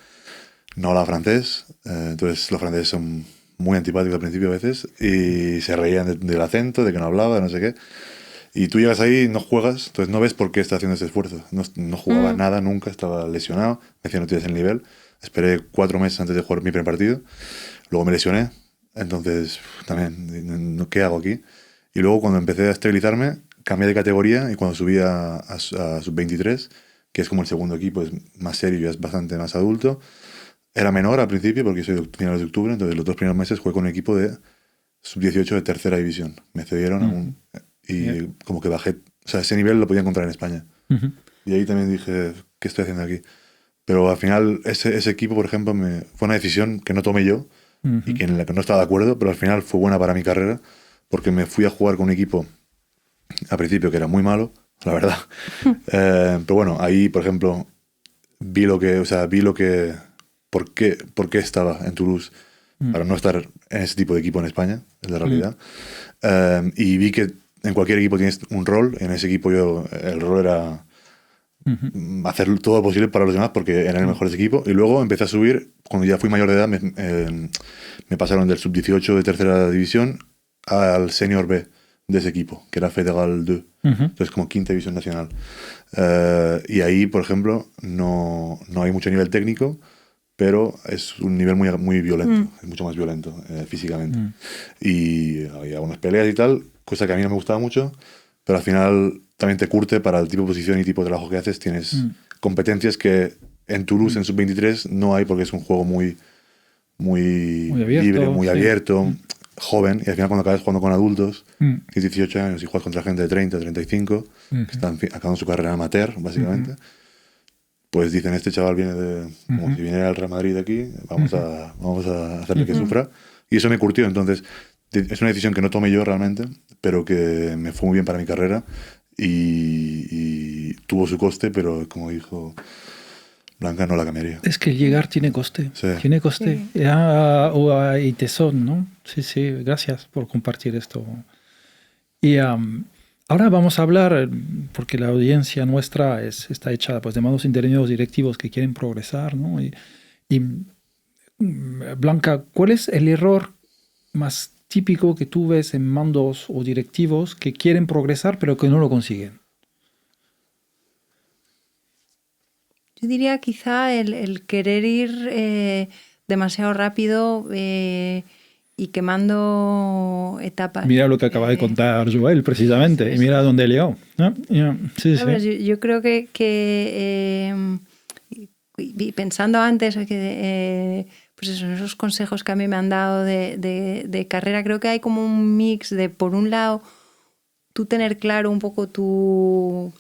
No hablaba francés, entonces los franceses son muy antipáticos al principio a veces y se reían del acento, de que no hablaba, de no sé qué. Y tú llegas ahí, no juegas, entonces no ves por qué está haciendo ese esfuerzo. No jugaba nada, nunca, estaba lesionado, me decían no tienes el nivel. Esperé 4 meses antes de jugar mi primer partido, luego me lesioné, entonces también, ¿qué hago aquí? Y luego cuando empecé a estabilizarme, cambié de categoría y cuando subí a sub-23, que es como el segundo equipo, es más serio y es bastante más adulto, era menor al principio porque soy de finales de octubre, entonces los 2 primeros meses jugué con un equipo de sub-18 de tercera división. Me cedieron y como que bajé, o sea, ese nivel lo podía encontrar en España. Y ahí también dije, ¿qué estoy haciendo aquí? Pero al final ese equipo, por ejemplo, fue una decisión que no tomé yo y que en la que no estaba de acuerdo, pero al final fue buena para mi carrera. Porque me fui a jugar con un equipo al principio que era muy malo, la verdad. Pero bueno, ahí, por ejemplo, vi por qué estaba en Toulouse para no estar en ese tipo de equipo en España, es la realidad. Y vi que en cualquier equipo tienes un rol, en ese equipo el rol era hacer todo lo posible para los demás porque eran el mejor de ese equipo. Y luego empecé a subir, cuando ya fui mayor de edad, me pasaron del sub-18 de tercera división al senior B de ese equipo, que era Federal 2, entonces como quinta división nacional. Y ahí, por ejemplo, no hay mucho nivel técnico, pero es un nivel muy, muy violento, es mucho más violento físicamente. Y había unas peleas y tal, cosa que a mí no me gustaba mucho, pero al final también te curte para el tipo de posición y tipo de trabajo que haces. Tienes competencias que en Toulouse, en sub-23, no hay porque es un juego muy abierto, libre, muy abierto. Joven, y al final cuando acabas jugando con adultos, tienes 18 años y juegas contra gente de 30, 35, que están acabando su carrera amateur, básicamente, pues dicen, este chaval viene como si viniera al Real Madrid aquí, vamos a hacerle que sufra. Y eso me curtió, entonces es una decisión que no tomé yo realmente, pero que me fue muy bien para mi carrera y tuvo su coste, pero como dijo Blanca, no la cambiaría. Es que llegar tiene coste. Sí. Tiene coste. Sí. Y tesón, ¿no? Sí, gracias por compartir esto. Y ahora vamos a hablar, porque la audiencia nuestra está hecha pues, de mandos ingenieros directivos que quieren progresar, ¿no? Y Blanca, ¿cuál es el error más típico que tú ves en mandos o directivos que quieren progresar pero que no lo consiguen? Yo diría quizá el querer ir demasiado rápido y quemando etapas. Mira lo que acaba de contar Joel, precisamente, y mira dónde llegó. Sí. Yo creo que pensando antes, pues eso, esos consejos que a mí me han dado de carrera, creo que hay como un mix de, por un lado, tú tener claro un poco tu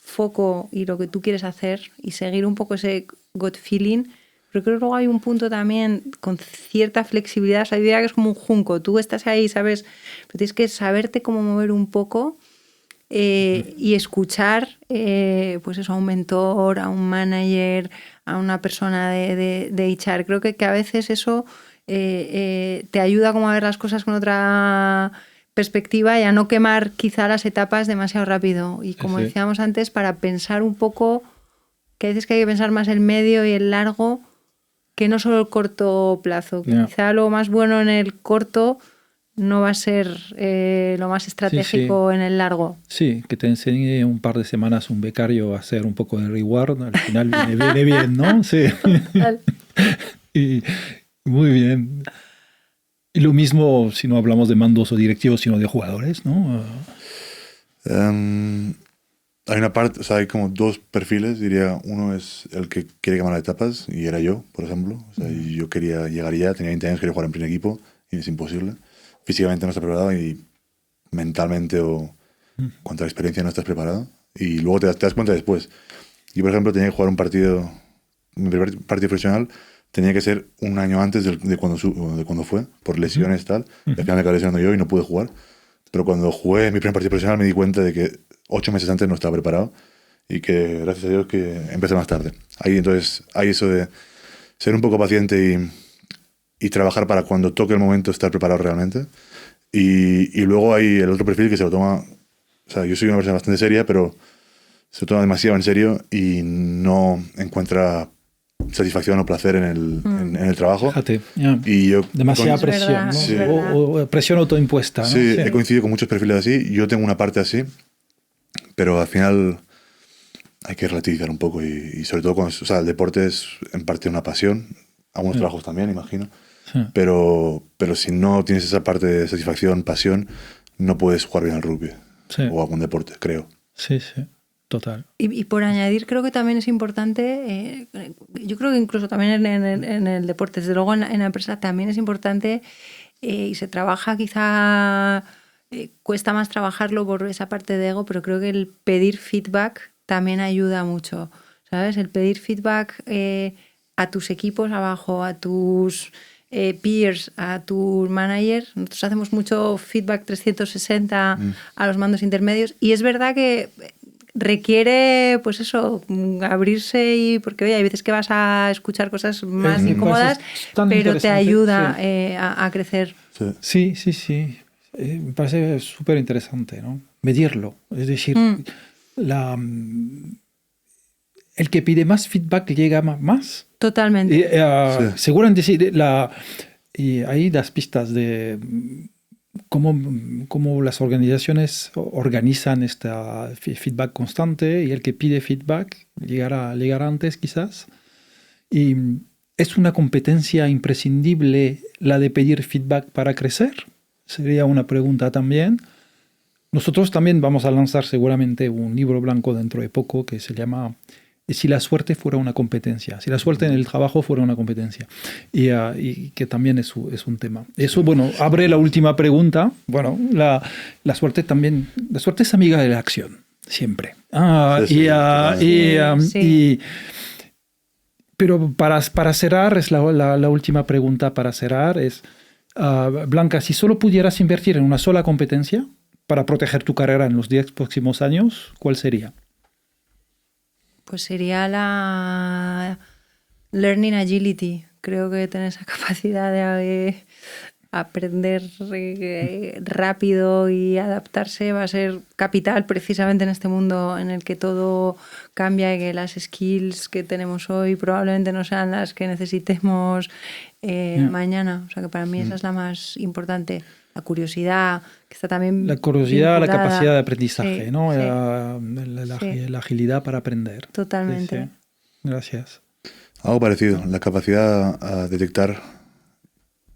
foco y lo que tú quieres hacer y seguir un poco ese gut feeling, pero creo que luego hay un punto también con cierta flexibilidad, o sea, yo diría que es como un junco, tú estás ahí, sabes, pero tienes que saberte cómo mover un poco y escuchar pues eso, a un mentor, a un manager, a una persona de HR. Creo que a veces eso te ayuda como a ver las cosas con otra perspectiva y a no quemar quizá las etapas demasiado rápido. Y como decíamos antes, para pensar un poco, que a veces que hay que pensar más el medio y el largo que no solo el corto plazo. Quizá lo más bueno en el corto no va a ser lo más estratégico en el largo. Sí, que te enseñe un par de semanas un becario a hacer un poco de reward, al final viene bien, ¿no? Sí. Y muy bien. Y lo mismo si no hablamos de mandos o directivos, sino de jugadores, ¿no? Hay una parte, o sea, hay como dos perfiles, diría. Uno es el que quiere quemar etapas, y era yo, por ejemplo. O sea, yo quería llegar ya, tenía 20 años, quería jugar en primer equipo, y es imposible. Físicamente no estás preparado y mentalmente o contra la experiencia no estás preparado. Y luego te das cuenta después. Yo, por ejemplo, tenía que jugar un partido, mi primer partido profesional, tenía que ser un año antes de cuando fue, por lesiones y tal. Al final me acabé lesionando yo y no pude jugar. Pero cuando jugué mi primer partido profesional me di cuenta de que 8 meses antes no estaba preparado y que, gracias a Dios, que empecé más tarde. Ahí entonces hay eso de ser un poco paciente y trabajar para cuando toque el momento estar preparado realmente. Y luego hay el otro perfil que se lo toma... O sea, yo soy una persona bastante seria, pero se lo toma demasiado en serio y no encuentra satisfacción o placer en el trabajo. Fíjate, y yo demasiada presión, ¿no? Sí. O presión autoimpuesta, ¿no? Sí, he coincidido con muchos perfiles así. Yo tengo una parte así, pero al final hay que relativizar un poco y sobre todo cuando, o sea, el deporte es en parte una pasión, algunos trabajos también, imagino, pero si no tienes esa parte de satisfacción, pasión, no puedes jugar bien al rugby o algún deporte, creo. Sí, sí. Total. Y por añadir, creo que también es importante, yo creo que incluso también en el deporte, desde luego en la empresa también es importante y se trabaja quizá, cuesta más trabajarlo por esa parte de ego, pero creo que el pedir feedback también ayuda mucho, ¿sabes? El pedir feedback a tus equipos abajo, a tus peers, a tus managers. Nosotros hacemos mucho feedback 360 a los mandos intermedios y es verdad que requiere, pues eso, abrirse y porque oye, hay veces que vas a escuchar cosas más incómodas, pero te ayuda a crecer. Sí. Me parece súper interesante, ¿no? Medirlo. Es decir, el que pide más feedback llega más. Totalmente. Seguramente sí. Y ahí das pistas de cómo las organizaciones organizan este feedback constante y el que pide feedback llegará antes quizás. Y ¿es una competencia imprescindible la de pedir feedback para crecer? Sería una pregunta también. Nosotros también vamos a lanzar seguramente un libro blanco dentro de poco que se llama Si la suerte fuera una competencia, si la suerte en el trabajo fuera una competencia, y que también es un tema. Eso, bueno, abre la última pregunta. Bueno, la suerte también, la suerte es amiga de la acción, siempre. Pero para cerrar, es la última pregunta para cerrar, es, Blanca, si solo pudieras invertir en una sola competencia para proteger tu carrera en los 10 próximos años, ¿cuál sería? Pues sería la Learning Agility. Creo que tener esa capacidad de aprender rápido y adaptarse va a ser capital precisamente en este mundo en el que todo cambia y que las skills que tenemos hoy probablemente no sean las que necesitemos mañana. O sea que para mí esa es la más importante. La curiosidad, que está también la curiosidad, vinculada. La capacidad de aprendizaje, sí, ¿no? Sí. La agilidad para aprender. Totalmente. Sí. Gracias. Algo parecido, la capacidad a detectar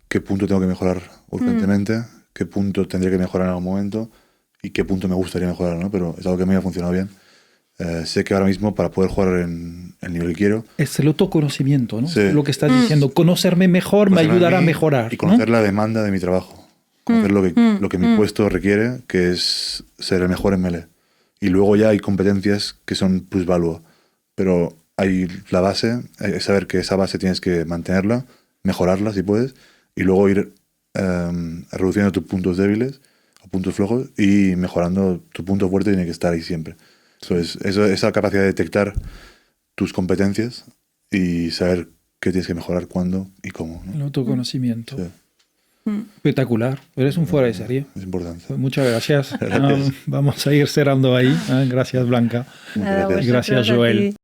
qué punto tengo que mejorar urgentemente, qué punto tendría que mejorar en algún momento y qué punto me gustaría mejorar, ¿no? Pero es algo que a mí me ha funcionado bien. Sé que ahora mismo para poder jugar en el nivel que quiero... Es el autoconocimiento, ¿no? Sí. Lo que estás diciendo. Conocerme mejor me ayudará a mejorar. Y conocer, ¿no? la demanda de mi trabajo. Conocer lo que mi puesto requiere, que es ser el mejor en melee. Y luego ya hay competencias que son plusvalua. Pero hay la base, es saber que esa base tienes que mantenerla, mejorarla si puedes, y luego ir reduciendo tus puntos débiles, o puntos flojos y mejorando. Tu punto fuerte tiene que estar ahí siempre. Esa capacidad de detectar tus competencias y saber qué tienes que mejorar, cuándo y cómo, ¿no? El autoconocimiento. Sí. Espectacular. Eres un fuera de serie. Es importante. Muchas gracias. Vamos a ir cerrando ahí. Gracias, Blanca. Muchas gracias. Gracias, Joel.